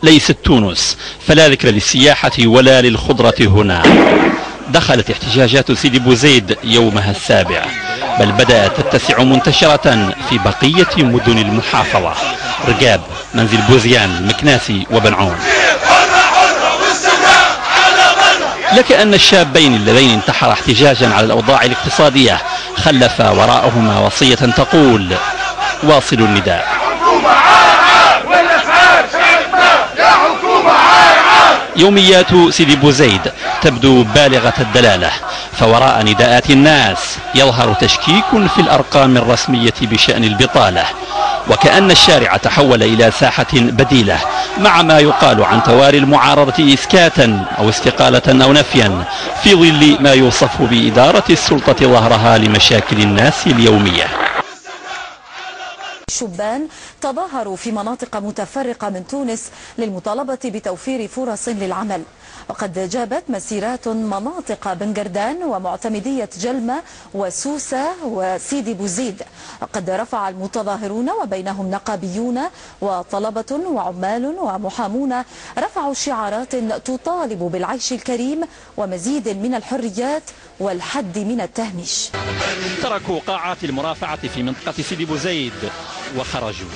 ليست تونس، فلا ذكر للسياحة ولا للخضرة هنا. دخلت احتجاجات سيدي بوزيد يومها السابع، بل بدأت تتسع منتشرة في بقية مدن المحافظة: رقاب، منزل بوزيان، المكناسي وبنعون. لك أن الشابين اللذين انتحرا احتجاجا على الأوضاع الاقتصادية خلفا وراءهما وصية تقول: واصلوا النداء. يوميات سيدي بوزيد تبدو بالغة الدلالة، فوراء نداءات الناس يظهر تشكيك في الأرقام الرسمية بشأن البطالة، وكأن الشارع تحول إلى ساحة بديلة، مع ما يقال عن تواري المعارضة إسكاتا أو استقالة أو نفيا، في ظل ما يوصف بإدارة السلطة ظهرها لمشاكل الناس اليومية. الشبان تظاهروا في مناطق متفرقة من تونس للمطالبة بتوفير فرص للعمل، وقد جابت مسيرات مناطق بنقردان ومعتمدية جلمة وسوسة وسيدي بوزيد. وقد رفع المتظاهرون وبينهم نقابيون وطلبة وعمال ومحامون رفعوا شعارات تطالب بالعيش الكريم ومزيد من الحريات والحد من التهميش. تركوا قاعات المرافعة في منطقة سيدي بوزيد وخرجوا.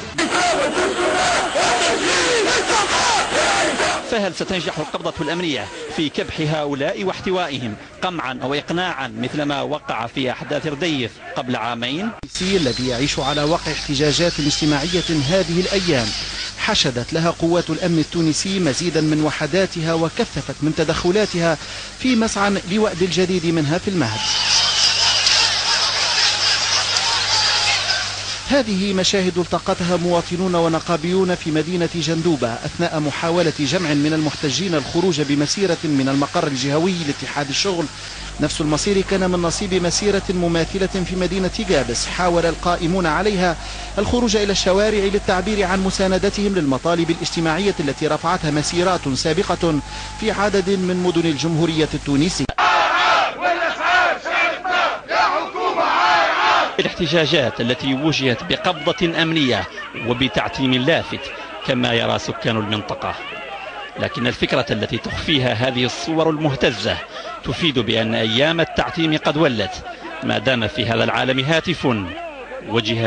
فهل ستنجح القبضة الأمنية في كبح هؤلاء واحتوائهم قمعا أو إقناعا مثلما وقع في أحداث رديف قبل عامين؟ الذي يعيش على وقع احتجاجات اجتماعية هذه الأيام حشدت لها قوات الأمن التونسي مزيدا من وحداتها وكثفت من تدخلاتها في مسعى لوأد الجديد منها في المهد. هذه مشاهد التقطها مواطنون ونقابيون في مدينة جندوبة أثناء محاولة جمع من المحتجين الخروج بمسيرة من المقر الجهوي لاتحاد الشغل. نفس المصير كان من نصيب مسيرة مماثلة في مدينة جابس. حاول القائمون عليها الخروج إلى الشوارع للتعبير عن مساندتهم للمطالب الاجتماعية التي رفعتها مسيرات سابقة في عدد من مدن الجمهورية التونسية. الاحتجاجات التي وجهت بقبضة أمنية وبتعتيم لافت كما يرى سكان المنطقة، لكن الفكرة التي تخفيها هذه الصور المهتزة تفيد بأن أيام التعتيم قد ولت، ما دام في هذا العالم هاتف وجهة